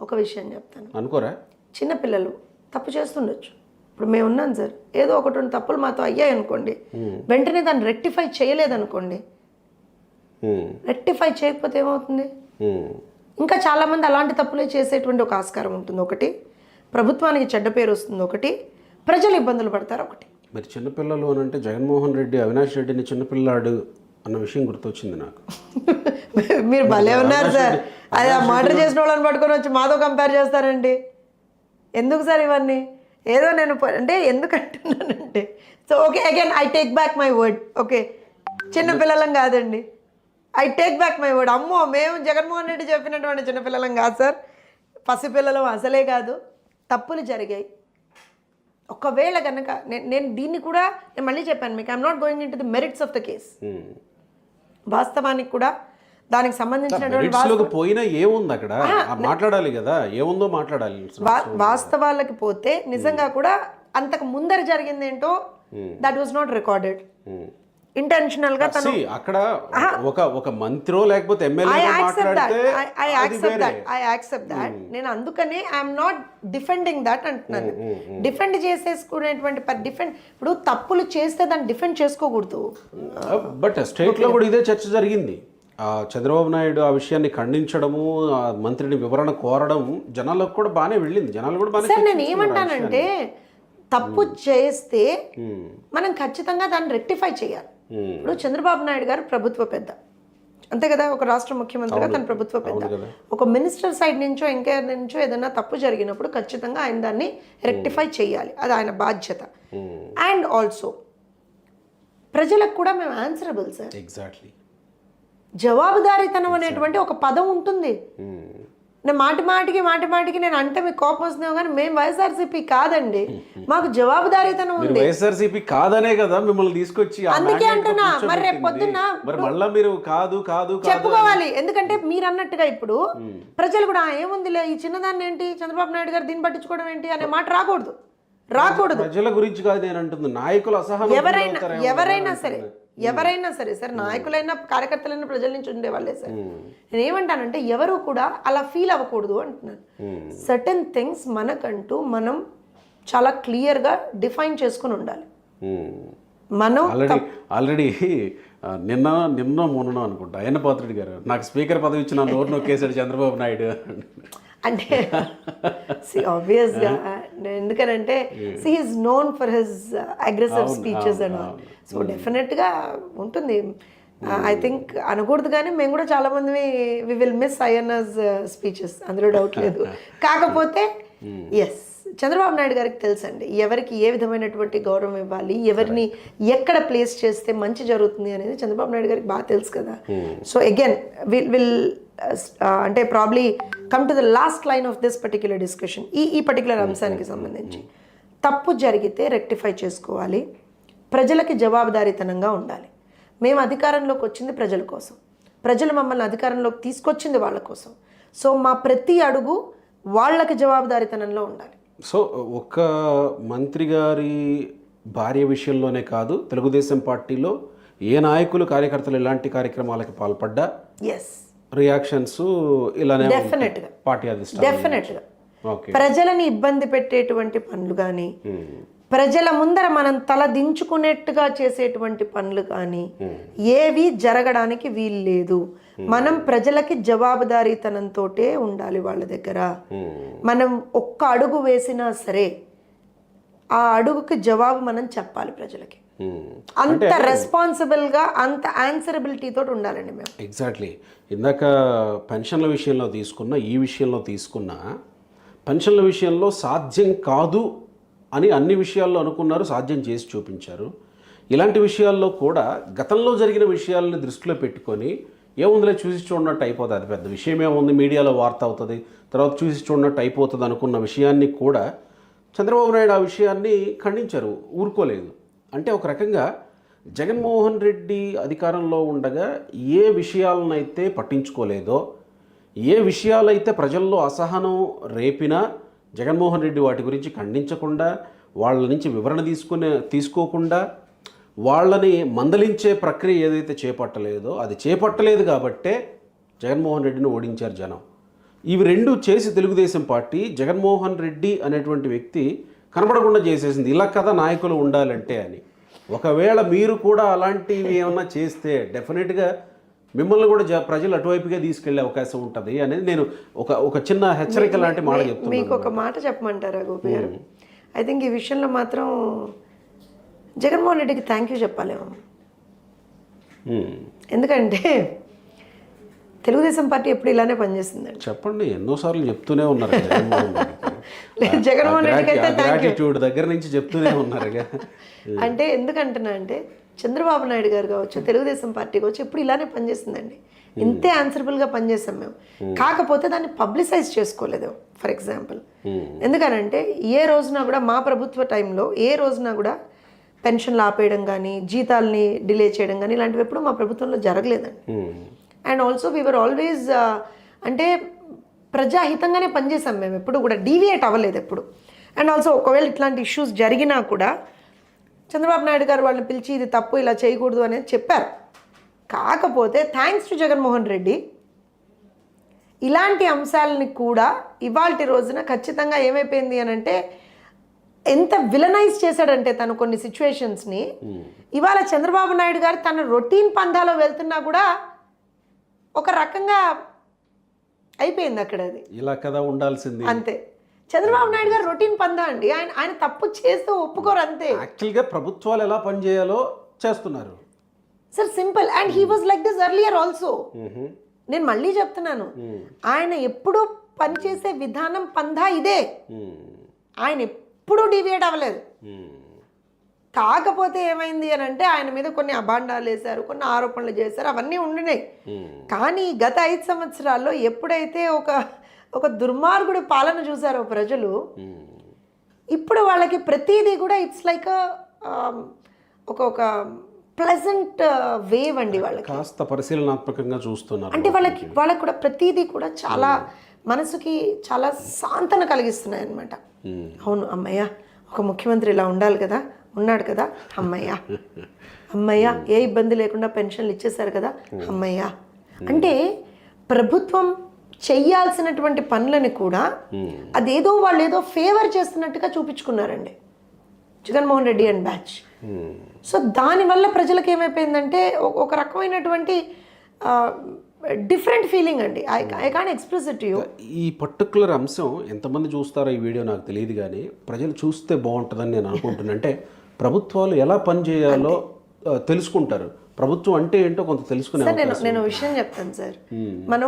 ఒక విషయం చెప్తాను. అనుకోరా? చిన్నపిల్లలు తప్పు చేస్తుండొచ్చు. ఇప్పుడు మేము ఉన్నాం సార్, ఏదో ఒకటి రెండు తప్పులు మాతో అయ్యాయి అనుకోండి, వెంటనే దాన్ని రెక్టిఫై చేయలేదనుకోండి, రెక్టిఫై చేయకపోతే ఏమవుతుంది? ఇంకా చాలామంది అలాంటి తప్పులే చేసేటువంటి ఒక ఆస్కారం ఉంటుంది. ఒకటి ప్రభుత్వానికి చెడ్డ పేరు వస్తుంది, ఒకటి ప్రజలు ఇబ్బందులు పడతారు. ఒకటి మరి చిన్నపిల్లలు అని అంటే జగన్మోహన్ రెడ్డి అవినాష్ రెడ్డిని చిన్నపిల్లాడు అన్న విషయం గుర్తొచ్చింది నాకు. మీరు భలే ఉన్నారు సార్. అది ఆ మర్డర్ చేసిన వాళ్ళని పట్టుకొని వచ్చి మాతో కంపేర్ చేస్తారండి. ఎందుకు సార్ ఇవన్నీ? ఏదో నేను అంటే ఎందుకు అంటున్నానంటే, so okay again I take back my word. Okay, చిన్నపిల్లలం కాదండి, I take back my word. అమ్మో, మేము జగన్మోహన్ రెడ్డి చెప్పినటువంటి చిన్నపిల్లలం కాదు సార్, పసిపిల్లలం అసలే కాదు. తప్పులు జరిగాయి. ఒకవేళ కనుక నేను దీన్ని కూడా నేను మళ్ళీ చెప్పాను మీకు, I'm not going in to the merits of the case. వాస్తవానికి కూడా దానికి సంబంధించినటువంటి పోయినా ఏముంది అక్కడ మాట్లాడాలి కదా, ఏముందో మాట్లాడాలి. వాస్తవాలకి పోతే నిజంగా కూడా అంతకు ముందర జరిగింది ఏంటో that was not recorded. Intentional గా తను అక్కడ ఒక మంత్రో లేకపోతే ఎమ్మెల్యే ఐ యాక్సెప్ట్ దట్. నేను అందుకనే ఐఎమ్ నాట్ డిఫెండింగ్ దట్ అంటున్నాను. డిఫెండ్ చేసేసుకునేటువంటి ఇప్పుడు తప్పులు చేస్తే దాన్ని డిఫెండ్ చేసుకోకూడదు. బట్ స్టేట్ లో కూడా ఇదే చర్చ జరిగింది. చంద్రబాబు నాయుడు ఆ విషయాన్ని ఖండించడము, మంత్రిని వివరణ కోరడం జనాలకు కూడా బాగానే వెళ్ళింది. జనాలు కూడా బాగా. సార్ నేను ఏమంటానంటే, తప్పు చేస్తే మనం ఖచ్చితంగా దాన్ని రెక్టిఫై చేయాలి. ఇప్పుడు చంద్రబాబు నాయుడు గారు ప్రభుత్వ పెద్ద, అంతే కదా, ఒక రాష్ట్ర ముఖ్యమంత్రిగా తన ప్రభుత్వ పెద్ద. ఒక మినిస్టర్ సైడ్ నుంచో ఇంకెవరి నుంచో ఏదైనా తప్పు జరిగినప్పుడు ఖచ్చితంగా ఆయన దాన్ని రెక్టిఫై చేయాలి, అది ఆయన బాధ్యత. అండ్ ఆల్సో ప్రజలకు కూడా మేము ఆన్సరబుల్ సార్. ఎగ్జాక్ట్లీ. జవాబుదారీతనం అనేటువంటి ఒక పదం ఉంటుంది. నేను మాటి మాటికి నేను అంటే మీకు కోపం వస్తున్నావు, కానీ మేము వైఎస్ఆర్సీపీ కాదండి, మాకు జవాబుదారీతనం ఉంది. వైఎస్ఆర్సీపీ కాదనే కదా మిమ్మల్ని తీసుకొచ్చి, అందుకే అంటున్నా. మరి రేపు పొద్దున్న మళ్ళీ మీరు కాదు చెప్పుకోవాలి. ఎందుకంటే మీరు అన్నట్టుగా ఇప్పుడు ప్రజలు కూడా ఏముందిలే ఈ చిన్నదాన్ని ఏంటి చంద్రబాబు నాయుడు గారు దీన్ని పట్టించుకోవడం ఏంటి అనే మాట రాకూడదు. ప్రజల గురించి కాదు నేను అంటుంది, నాయకులు అసహనం. ఎవరైనా సరే సార్, నాయకులైనా కార్యకర్తలైనా ప్రజల నుంచి ఉండేవాళ్ళే సార్. నేను ఏమంటానంటే, ఎవరు కూడా అలా ఫీల్ అవ్వకూడదు అంటున్నాను. సర్టెన్ థింగ్స్ మనకంటూ మనం చాలా క్లియర్గా డిఫైన్ చేసుకుని ఉండాలి. మనం ఆల్రెడీ నిన్న మొన్న అనుకుంటా అయ్యన్న పాత్రుడు గారు నాకు స్పీకర్ పదవి ఇచ్చిన నోరు నొక్కేశాడు చంద్రబాబు నాయుడు అంటే ఆబ్వియస్గా. ఎందుకనంటే is known for his aggressive speeches and all. So డెఫినెట్గా ఉంటుంది. ఐ థింక్ అనకూడదు, కానీ మేము కూడా చాలామంది వి విల్ మిస్ అయ్యన్నస్ స్పీచెస్, అందులో డౌట్ లేదు. కాకపోతే ఎస్, చంద్రబాబు నాయుడు గారికి తెలుసండి ఎవరికి ఏ విధమైనటువంటి గౌరవం ఇవ్వాలి, ఎవరిని ఎక్కడ ప్లేస్ చేస్తే మంచి జరుగుతుంది అనేది చంద్రబాబు నాయుడు గారికి బాగా తెలుసు కదా. సో అగైన్ విల్ అంటే probably come to the last line of this particular discussion. ఈ పర్టిక్యులర్ అంశానికి సంబంధించి తప్పు జరిగితే రెక్టిఫై చేసుకోవాలి, ప్రజలకి జవాబుదారీతనంగా ఉండాలి. మేము అధికారంలోకి వచ్చింది ప్రజల కోసం, ప్రజలు మమ్మల్ని అధికారంలోకి తీసుకొచ్చింది వాళ్ళ కోసం. సో మా ప్రతి అడుగు వాళ్ళకి జవాబుదారీతనంలో ఉండాలి. సో ఒక్క మంత్రి గారి భార్య విషయంలోనే కాదు, తెలుగుదేశం పార్టీలో ఏ నాయకులు కార్యకర్తలు ఎలాంటి కార్యక్రమాలకు పాల్పడ్డా రియాక్షన్స్ ఇలానే పార్టీ డెఫినెట్గా ప్రజలని ఇబ్బంది పెట్టేటువంటి పనులు కానీ, ప్రజల ముందర మనం తల దించుకునేట్టుగా చేసేటువంటి పనులు కానీ ఏవి జరగడానికి వీలు లేదు. మనం ప్రజలకి జవాబుదారీతనంతో ఉండాలి వాళ్ళ దగ్గర. మనం ఒక్క అడుగు వేసినా సరే ఆ అడుగుకి జవాబు మనం చెప్పాలి ప్రజలకి. అంత రెస్పాన్సిబుల్గా, అంత ఆన్సరబిలిటీ తోటి ఉండాలండి మేము. ఎగ్జాక్ట్లీ. ఇందాక పెన్షన్ల విషయంలో తీసుకున్న, ఈ విషయంలో తీసుకున్న, పెన్షన్ల విషయంలో సాధ్యం కాదు అని అన్ని విషయాల్లో అనుకున్నారు, సాధ్యం చేసి చూపించారు. ఇలాంటి విషయాల్లో కూడా గతంలో జరిగిన విషయాలని దృష్టిలో పెట్టుకొని ఏముందిలే చూసి చూడనట్టు అయిపోతుంది, అది పెద్ద విషయం ఏముంది, మీడియాలో వార్త అవుతుంది, తర్వాత చూసి చూడనట్టు అయిపోతుంది అనుకున్న విషయాన్ని కూడా చంద్రబాబు నాయుడు ఆ విషయాన్ని ఖండించారు, ఊరుకోలేదు. అంటే ఒక రకంగా జగన్మోహన్ రెడ్డి అధికారంలో ఉండగా ఏ విషయాలనైతే పట్టించుకోలేదో, ఏ విషయాలైతే ప్రజల్లో అసహనం రేపినా జగన్మోహన్ రెడ్డి వాటి గురించి ఖండించకుండా, వాళ్ళ నుంచి వివరణ తీసుకోకుండా, వాళ్ళని మందలించే ప్రక్రియ ఏదైతే చేపట్టలేదో అది చేపట్టలేదు కాబట్టే జగన్మోహన్ రెడ్డిని ఓడించారు జనం. ఇవి రెండు చేసి తెలుగుదేశం పార్టీ జగన్మోహన్ రెడ్డి అనేటువంటి వ్యక్తి కనపడకుండా చేసేసింది. ఇలా కదా నాయకులు ఉండాలంటే అని. ఒకవేళ మీరు కూడా అలాంటివి ఏమన్నా చేస్తే డెఫినెట్గా మిమ్మల్ని కూడా ప్రజలు అటువైపుగా తీసుకెళ్లే అవకాశం ఉంటుంది అనేది నేను ఒక చిన్న హెచ్చరిక లాంటి మాట చెప్తున్నాను. మీకు ఒక మాట చెప్పమంటారా గోపి గారు? ఐ థింక్ ఈ విషయంలో మాత్రం జగన్మోహన్ రెడ్డికి థ్యాంక్ యూ చెప్పాలేమో. ఎందుకంటే తెలుగుదేశం పార్టీ ఎప్పుడు ఇలానే పనిచేస్తుందండి. చెప్పండి, ఎన్నోసార్లు చెప్తూనే ఉన్నారు జగన్మోహన్ రెడ్డికి అయితే గ్రాటిట్యూడ్ దగ్గర నుంచి చెప్తూనే ఉన్నారు. అంటే ఎందుకంటున్నా అంటే చంద్రబాబు నాయుడు గారు కావచ్చు, తెలుగుదేశం పార్టీ కావచ్చు, ఎప్పుడు ఇలానే పనిచేస్తుందండి. ఇంతే ఆన్సరబుల్గా పనిచేస్తాం మేము. కాకపోతే దాన్ని పబ్లిసైజ్ చేసుకోలేదు. ఫర్ ఎగ్జాంపుల్ ఎందుకనంటే ఏ రోజున కూడా మా ప్రభుత్వ టైంలో ఏ రోజున కూడా పెన్షన్లు ఆపేయడం కానీ, జీతాలని డిలే చేయడం కానీ ఇలాంటివి ఎప్పుడు మా ప్రభుత్వంలో జరగలేదండి. అండ్ ఆల్సో వీఆర్ ఆల్వేస్ అంటే ప్రజాహితంగానే పనిచేసాం మేము, ఎప్పుడు కూడా డీవియేట్ అవ్వలేదు ఎప్పుడు. అండ్ ఆల్సో ఒకవేళ ఇట్లాంటి ఇష్యూస్ జరిగినా కూడా చంద్రబాబు నాయుడు గారు వాళ్ళని పిలిచి ఇది తప్పు, ఇలా చేయకూడదు అనేది చెప్పారు. కాకపోతే థ్యాంక్స్ టు జగన్మోహన్ రెడ్డి ఇలాంటి అంశాలని కూడా ఇవాల్టి రోజున ఖచ్చితంగా ఏమైపోయింది అని అంటే ఎంత విలనైజ్ చేశాడంటే తను కొన్ని సిచ్యువేషన్స్ని. ఇవాళ చంద్రబాబు నాయుడు గారు తన రొటీన్ పందాలో వెళ్తున్నా కూడా ఒక రకంగా అయిపోయింది అక్కడ. అది ఇలా కదా ఉండాల్సింది అంతే. చంద్రబాబు నాయుడు గారు రొటీన్ పందా అండి. ఆయన తప్పు చేస్తూ ఒప్పుకోరు అంతే. యాక్చువల్గా ప్రభుత్వాలు ఎలా పనిచేయాలో చేస్తున్నారు sir, simple. And he was like this earlier also. నేను మళ్ళీ చెప్తున్నాను, ఆయన ఎప్పుడు పనిచేసే విధానం పందా ఇదే. ఆయన ఎప్పుడూ డీవియేట్ అవ్వలేదు. కాకపోతే ఏమైంది అని అంటే ఆయన మీద కొన్ని అభాండాలు వేశారు, కొన్ని ఆరోపణలు చేశారు, అవన్నీ ఉండినాయి. కానీ గత 5 సంవత్సరాల్లో ఎప్పుడైతే ఒక దుర్మార్గుడి పాలన చూసారో ప్రజలు, ఇప్పుడు వాళ్ళకి ప్రతిదీ కూడా ఇట్స్ లైక్ ఒక ప్లెజెంట్ వేవ్ అండి. వాళ్ళకి కాస్త పరిశీలనాత్మకంగా చూస్తున్నారు. అంటే వాళ్ళకి కూడా ప్రతిదీ కూడా చాలా మనసుకి చాలా సాంతన కలిగిస్తున్నాయి అన్నమాట. అవును, అమ్మయ్య ఒక ముఖ్యమంత్రి ఇలా ఉండాలి కదా, ఉన్నాడు కదా, అమ్మయ్య ఏ ఇబ్బంది లేకుండా పెన్షన్లు ఇచ్చేశారు కదా, అమ్మయ్య. అంటే ప్రభుత్వం చెయ్యాల్సినటువంటి పనులని కూడా అదేదో వాళ్ళు ఏదో ఫేవర్ చేస్తున్నట్టుగా చూపించుకున్నారండి Jaganmohan Reddy and batch. So దానివల్ల ప్రజలకు ఏమైపోయిందంటే ఒక రకమైనటువంటి డిఫరెంట్ ఫీలింగ్ అండి. I can't express it you. ఈ పర్టికులర్ అంశం ఎంతమంది చూస్తారో ఈ వీడియో నాకు తెలియదు, కానీ ప్రజలు చూస్తే బాగుంటుందని నేను అనుకుంటున్నాను. అంటే ప్రభుత్వాలు ఎలా పనిచేయాలో తెలుసుకుంటారు, ప్రభుత్వం అంటే ఏంటో కొంత తెలుసుకునే. నేను విషయం చెప్తాను సార్. మనం